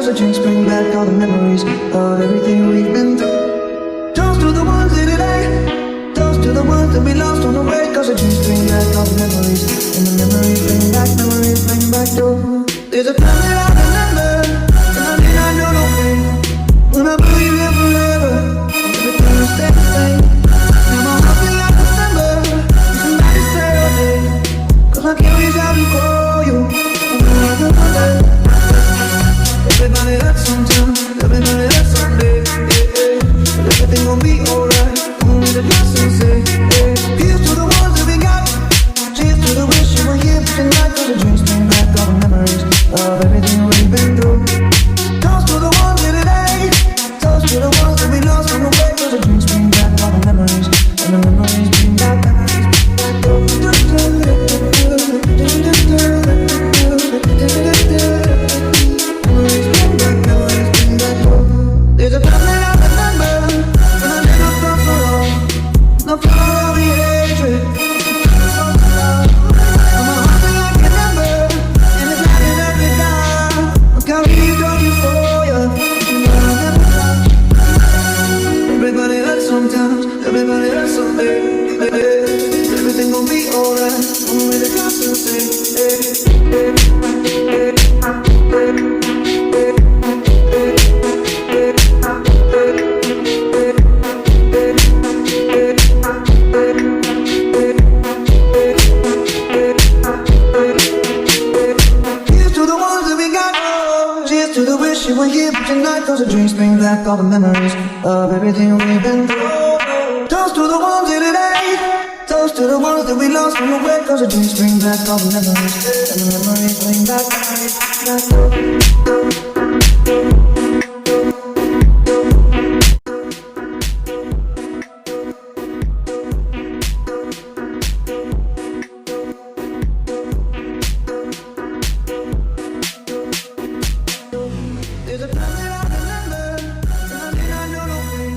cause the drinks bring back all the memories of everything we've been through. Toast to the ones in today, toast to the ones that we lost on the way, cause the drinks bring back all the memories, and the memories bring back you. There's a time that I remember, and I did not know no pain, when I believe in forever, everything will stay the same. Now my heart feel like December, and somebody say your name, cause I can't reach out and call you. Everybody hurts sometimes, everybody hurts someday, yeah, yeah. But everything gon' be alright, only the blessings say, yeah. Here's to the ones that we got, cheers to the wish you were here tonight, cause the drinks bring back all the memories of everything we've been through. Toast to the ones in today, toast to the ones that we lost on the way, cause the drinks bring back all the memories, and the memories bring back memories, bring back there's a time that I remember, when I never felt so long, no for all the hatred, and my heart feel like an ember, and it's not gonna let me down. I'm carrying these torches for you, but you know I'll never stop. Everybody hurts sometimes, everybody hurts someday, yeah. Everything gon' be alright, only the gods will say, you were here tonight, cause the drinks bring back all the memories of everything we've been through. Toast to the ones in today, toast to the ones that we lost on the way, cause the drinks bring back all the memories, and the memories bring back there's a time that I remember, and I did not know no pain,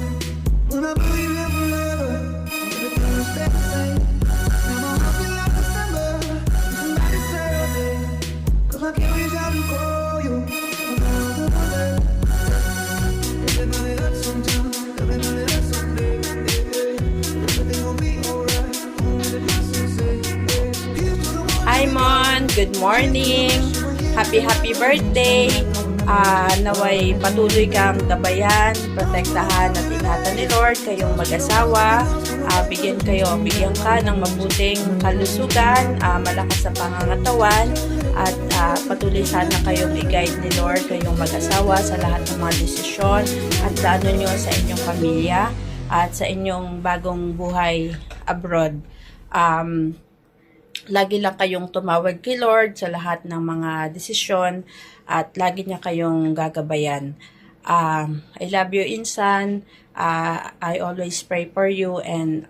when I believe in forever, everything will stay the same. Now my heart feel like December, and somebody say your name, cause I can't reach out and call you. Everybody hurts sometimes, everybody hurts someday, yeah. Everything gon' be alright, only the blessings say, yeah. Here's to the ones. Hi Mon, good morning. Happy birthday. Naway patuloy kang gabayan, protektahan at ingatan ni Lord kayong mag-asawa. Bigyan ka ng mabuting kalusugan, malakas sa pangangatawan, at patuloy sana kayong i-guide ni Lord kayong mag-asawa sa lahat ng mga desisyon at plano nyo sa inyong pamilya at sa inyong bagong buhay abroad. Lagi lang kayong tumawag kay Lord sa lahat ng mga desisyon at lagi niya kayong gagabayan. I love you, Insan. I always pray for you, and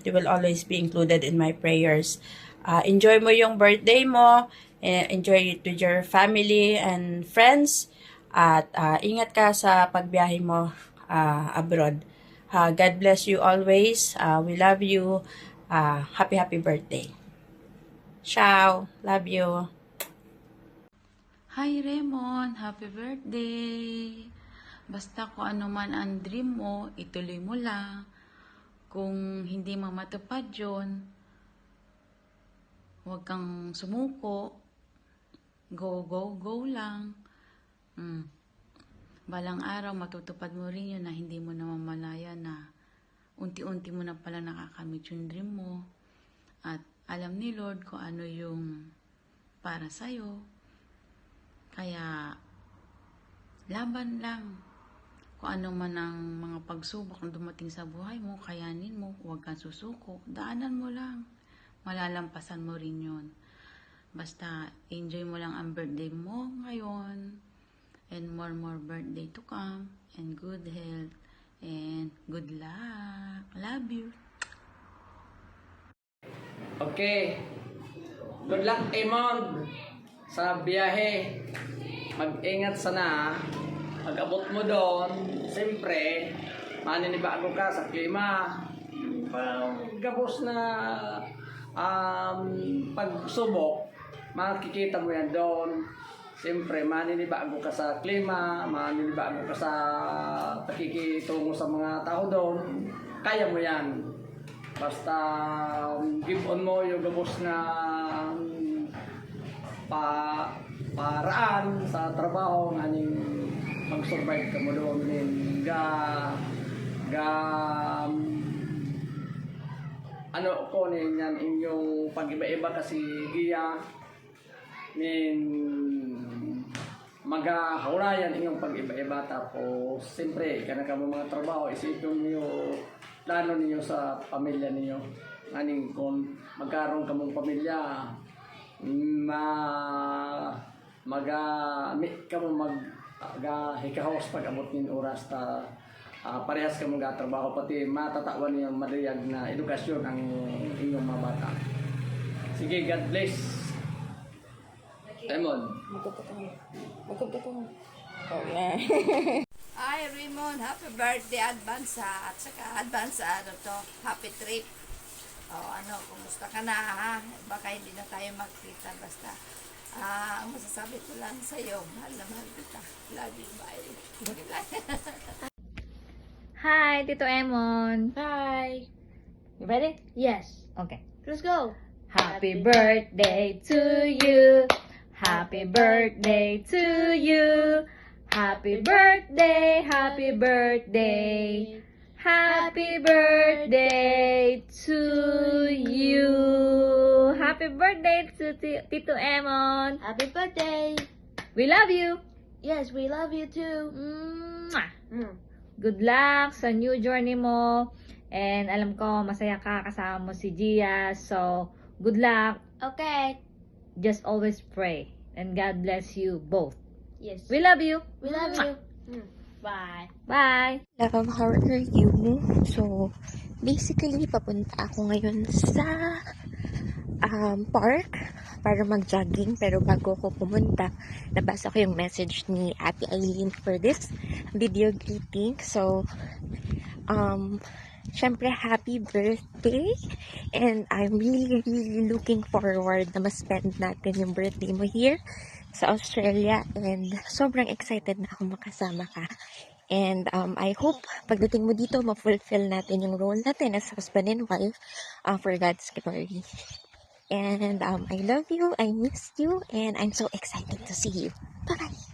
you will always be included in my prayers. Enjoy mo yung birthday mo. Enjoy it with your family and friends. At ingat ka sa pagbiyahe mo abroad. God bless you always. We love you. Happy birthday. Ciao. Love you. Hi Raymond, happy birthday! Basta kung ano man ang dream mo, ituloy mo lang. Kung hindi mo matupad yun, huwag kang sumuko. Go lang. Balang araw, matutupad mo rin yun na hindi mo naman malaya na unti-unti mo na pala nakakamit yung dream mo. At alam ni Lord kung ano yung para sa'yo. Kaya, laban lang. Kung ano man ang mga pagsubok na dumating sa buhay mo, kayanin mo, huwag kang susuko. Daanan mo lang. Malalampasan mo rin yun. Basta, enjoy mo lang ang birthday mo ngayon. And more birthday to come. And good health. And good luck. Love you. Okay. Good luck, Emon. Sa biyahe. Mag-ingat sana. Mag-abot mo doon. Siyempre, maninibago ka sa klima. Gabos na pagsubok, makikita mo yan doon. Siyempre, maninibago ka sa klima, maninibago ka sa pakikitungo sa mga tao doon. Kaya mo yan. Basta give on mo yung gabos na paraan sa trabaho nganing mag-survive ka mo doon din ano ko yan inyong pag-iba-iba kasi giya nin magahawlayan inyong pag-iba-iba tapos siyempre kana ka mo mga trabaho isipin niyo plano niyo sa pamilya niyo nganing kung magkaroon ka mong pamilya ka mo hikahos pag-abot ng oras ta parehas ka mong gatrabaho pati matatawan niyang madayag na edukasyon ang inyong mga bata. Sige, God bless. Raymond. Oh, yeah. Hi, Raymond. Happy birthday, advance ha. At saka advance happy trip. Kumusta ka na ha? Baka hindi na tayo magkita. Basta, ang masasabi ko lang sa'yo, mahal na mahal kita. Love you, bye. Hi, Tito Emon. Hi. You ready? Yes. Okay. Let's go. Happy birthday to you. Happy birthday to you. Happy birthday, happy birthday. Happy birthday to you. Happy birthday to Tito Emon. Happy birthday. We love you. Yes, we love you too. Mwah! Good luck sa new journey mo. And alam ko, masaya ka kasama mo si Gia. So, good luck. Okay. Just always pray. And God bless you both. Yes. We love you. We love you. Bye. Bye. Love, how are you? So, basically, papunta ako ngayon sa park para mag-jogging. Pero bago ako pumunta, nabasa ko yung message ni Ate Eileen for this video greeting. So, syempre, happy birthday! And I'm really, really looking forward na ma-spend natin yung birthday mo here sa Australia. And sobrang excited na ako makasama ka. And I hope pagdating mo dito, ma-fulfill natin yung role natin as husband and wife for God's glory. And I love you, I miss you, and I'm so excited to see you. Bye-bye!